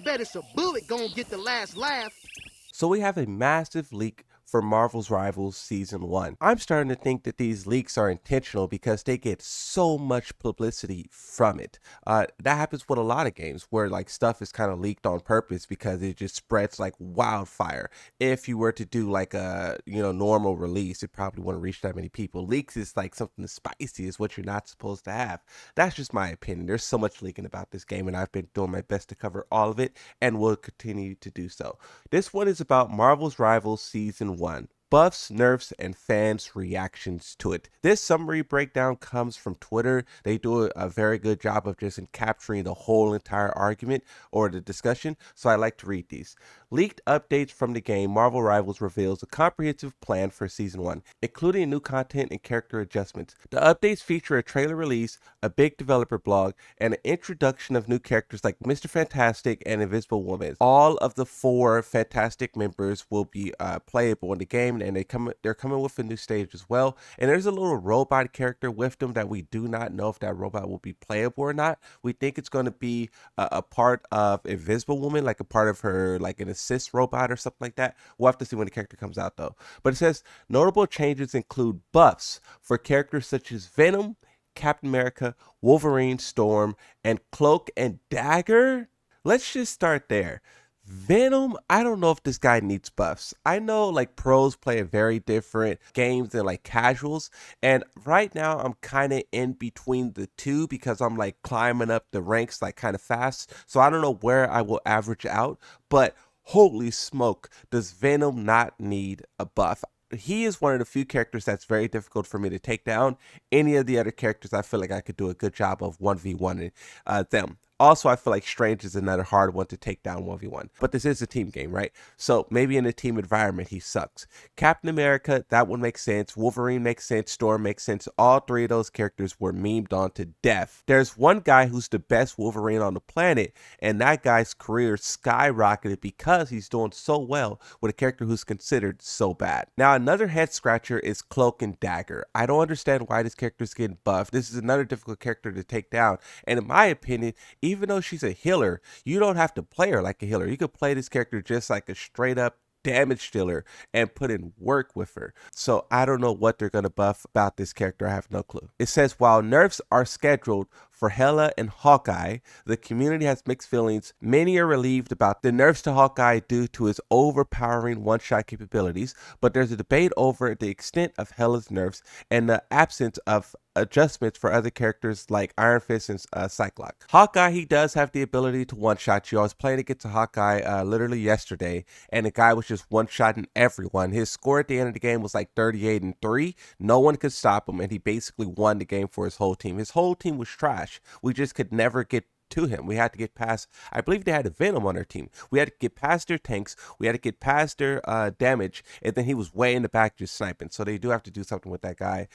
bet it's a bullet gonna get the last laugh. So we have a massive leak for Marvel's Rivals Season 1. I'm starting to think that these leaks are intentional because they get so much publicity from it. That happens with a lot of games where like stuff is kind of leaked on purpose because it just spreads like wildfire. If you were to do like a normal release, it probably wouldn't reach that many people. Leaks is like something spicy, is what you're not supposed to have. That's just my opinion. There's so much leaking about this game, and I've been doing my best to cover all of it and will continue to do so. This one is about Marvel's Rivals Season 1. Buffs, nerfs, and fans' reactions to it. This summary breakdown comes from Twitter. They do a very good job of just capturing the whole entire argument or the discussion, so I like to read these. Leaked updates from the game, Marvel Rivals reveals a comprehensive plan for Season 1, including new content and character adjustments. The updates feature a trailer release, a big developer blog, and an introduction of new characters like Mr. Fantastic and Invisible Woman. All of the 4 Fantastic members will be playable in the game, and they're coming with a new stage as well. And there's a little robot character with them that we do not know if that robot will be playable or not. We think it's going to be a part of Invisible Woman, like a part of her, like an assist robot or something like that. We'll have to see when the character comes out though. But it says notable changes include buffs for characters such as Venom, Captain America, Wolverine, Storm, and Cloak and Dagger. Let's just start there. Venom, I don't know if this guy needs buffs. I know like pros play a very different games than like casuals. And right now I'm kind of in between the two because I'm like climbing up the ranks like kind of fast. So I don't know where I will average out, but holy smoke, does Venom not need a buff? He is one of the few characters that's very difficult for me to take down. Any of the other characters, I feel like I could do a good job of 1v1ing them. Also, I feel like Strange is another hard one to take down 1v1. But this is a team game, right? So maybe in a team environment, he sucks. Captain America, that one makes sense. Wolverine makes sense. Storm makes sense. All 3 of those characters were memed on to death. There's one guy who's the best Wolverine on the planet, and that guy's career skyrocketed because he's doing so well with a character who's considered so bad. Now, another head scratcher is Cloak and Dagger. I don't understand why this character's getting buffed. This is another difficult character to take down. And in my opinion, even though she's a healer, you don't have to play her like a healer. You could play this character just like a straight up damage dealer and put in work with her. So I don't know what they're going to buff about this character. I have no clue. It says, while nerfs are scheduled for Hela and Hawkeye, the community has mixed feelings. Many are relieved about the nerfs to Hawkeye due to his overpowering one-shot capabilities, but there's a debate over the extent of Hela's nerfs and the absence of adjustments for other characters like Iron Fist and Cyclops. Hawkeye, he does have the ability to one-shot you. I was playing against a Hawkeye literally yesterday, and the guy was just one-shotting everyone. His score at the end of the game was like 38-3. No one could stop him, and he basically won the game for his whole team. His whole team was trash. We just could never get to him. We had to get past, I believe they had a Venom on their team. We had to get past their tanks. We had to get past their damage. And then he was way in the back just sniping. So they do have to do something with that guy.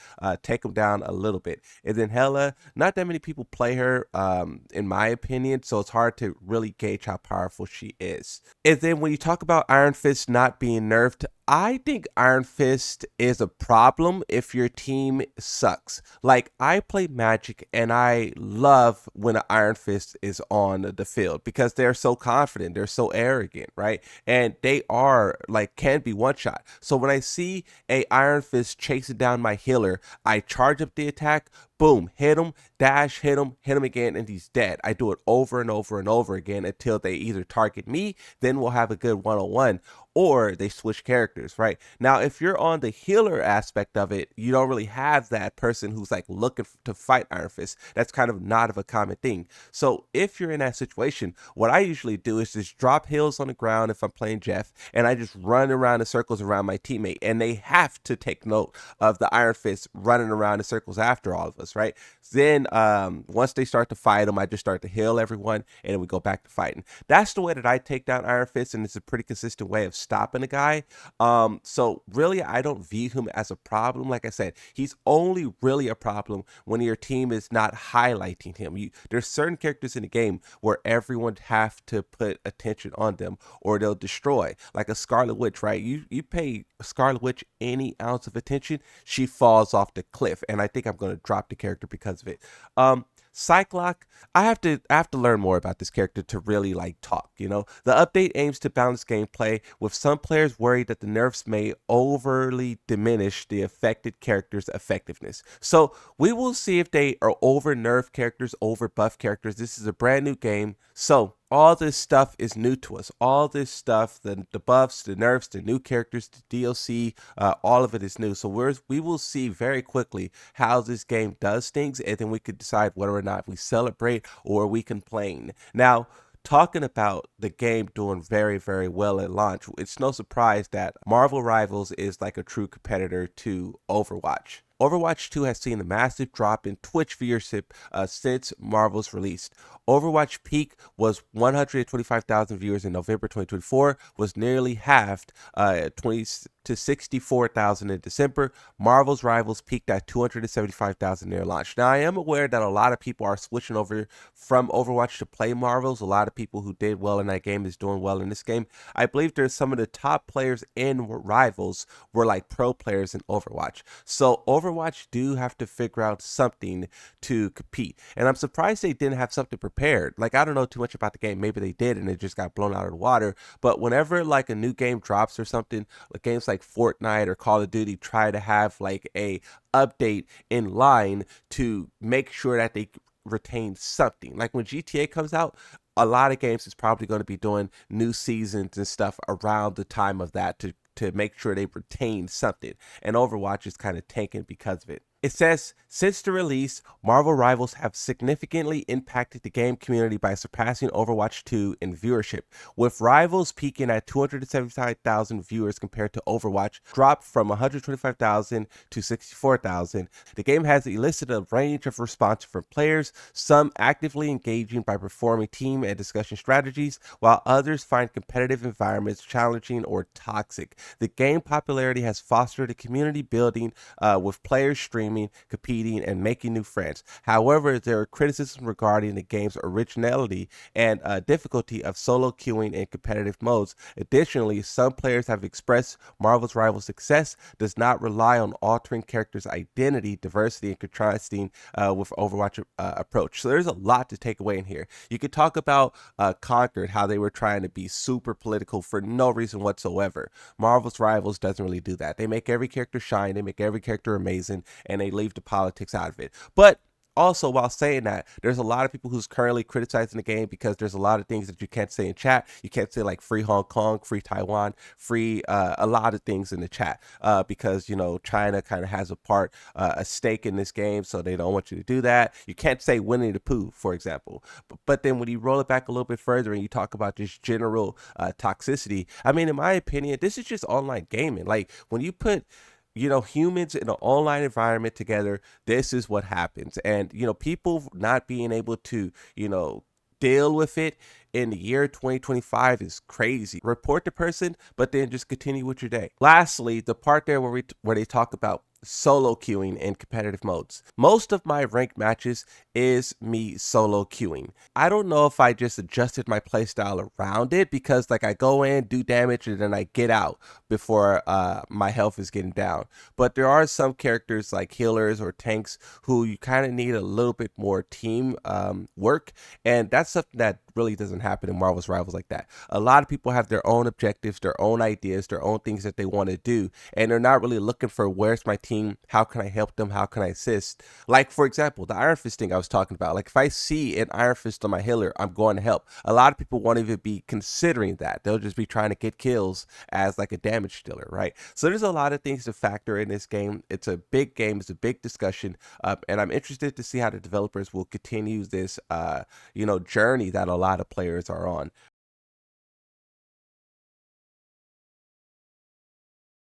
Take him down a little bit. And then Hela, not that many people play her, in my opinion. So it's hard to really gauge how powerful she is. And then when you talk about Iron Fist not being nerfed, I think Iron Fist is a problem if your team sucks. Like, I play Magic and I love when an Iron Fist is on the field because they're so confident, they're so arrogant, right? And they are like can be one shot. So when I see a Iron Fist chasing down my healer, I charge up the attack, boom, hit him, dash, hit him again, and he's dead. I do it over and over and over again until they either target me, then we'll have a good one-on-one, or they switch characters, right? Now, if you're on the healer aspect of it, you don't really have that person who's like looking to fight Iron Fist. That's kind of not of a common thing. So if you're in that situation, what I usually do is just drop heals on the ground if I'm playing Jeff, and I just run around in circles around my teammate, and they have to take note of the Iron Fist running around in circles after all of us, right? Then once they start to fight them, I just start to heal everyone, and then we go back to fighting. That's the way that I take down Iron Fist, and it's a pretty consistent way of stopping a guy. So really, I don't view him as a problem. Like I said, he's only really a problem when your team is not highlighting him. There's certain characters in the game where everyone have to put attention on them or they'll destroy. Like a Scarlet Witch, right? You pay Scarlet Witch any ounce of attention, she falls off the cliff, and I think I'm going to drop the character because of it. Cyclock, I have to learn more about this character to really like talk, you know. The update aims to balance gameplay, with some players worried that the nerfs may overly diminish the affected character's effectiveness. So we will see if they are over nerf characters, over buff characters. This is a brand new game. So all this stuff is new to us. All this stuff, the buffs, the nerfs, the new characters, the DLC, all of it is new. So we will see very quickly how this game does things, and then we could decide whether or not we celebrate or we complain. Now, talking about the game doing very, very well at launch, it's no surprise that Marvel Rivals is like a true competitor to Overwatch. Overwatch 2 has seen a massive drop in Twitch viewership since Marvel's release. Overwatch peak was 125,000 viewers in November 2024, was nearly halved 20 to 64,000 in December. Marvel's Rivals peaked at 275,000 near launch. Now, I am aware that a lot of people are switching over from Overwatch to play Marvels. A lot of people who did well in that game is doing well in this game. I believe there's some of the top players in Rivals were like pro players in Overwatch. So Overwatch do have to figure out something to compete. And I'm surprised they didn't have something prepared. Like, I don't know too much about the game. Maybe they did and it just got blown out of the water. But whenever like a new game drops or something, like games like Fortnite or Call of Duty try to have like a update in line to make sure that they retain something. Like when GTA comes out, a lot of games is probably going to be doing new seasons and stuff around the time of that to make sure they retain something. And Overwatch is kind of tanking because of it. It says, since the release, Marvel Rivals have significantly impacted the game community by surpassing Overwatch 2 in viewership, with Rivals peaking at 275,000 viewers compared to Overwatch, dropped from 125,000 to 64,000. The game has elicited a range of response from players, some actively engaging by performing team and discussion strategies, while others find competitive environments challenging or toxic. The game popularity has fostered a community building with players streaming, competing, and making new friends. However, there are criticisms regarding the game's originality and difficulty of solo queuing in competitive modes. Additionally, some players have expressed Marvel's Rivals' success does not rely on altering characters' identity, diversity, and contrasting with Overwatch approach. So there's a lot to take away in here. You could talk about Conquered, how they were trying to be super political for no reason whatsoever. Marvel's Rivals doesn't really do that. They make every character shine, they make every character amazing, and they leave the politics out of it. But also, while saying that, there's a lot of people who's currently criticizing the game because there's a lot of things that you can't say in chat. You can't say like free Hong Kong, free Taiwan, free a lot of things in the chat because, you know, China kind of has a stake in this game, so they don't want you to do that. You can't say Winnie the Pooh, for example. But then when you roll it back a little bit further and you talk about just general toxicity, I mean, in my opinion, this is just online gaming. Like when you put humans in an online environment together, this is what happens. And, people not being able to, deal with it in the year 2025 is crazy. Report the person, but then just continue with your day. Lastly, the part there where they talk about solo queuing in competitive modes. Most of my ranked matches is me solo queuing. I don't know if I just adjusted my playstyle around it because like I go in, do damage, and then I get out before my health is getting down. But there are some characters like healers or tanks who you kind of need a little bit more team work, and that's something that really doesn't happen in Marvel's Rivals like that. A lot of people have their own objectives, their own ideas, their own things that they want to do, and they're not really looking for where's my team, how can I help them, how can I assist. Like, for example, the Iron Fist thing I was talking about. Like, if I see an Iron Fist on my healer, I'm going to help. A lot of people won't even be considering that. They'll just be trying to get kills as like a damage dealer, right? So there's a lot of things to factor in this game. It's a big game. It's a big discussion, and I'm interested to see how the developers will continue this, journey that a lot of players are on.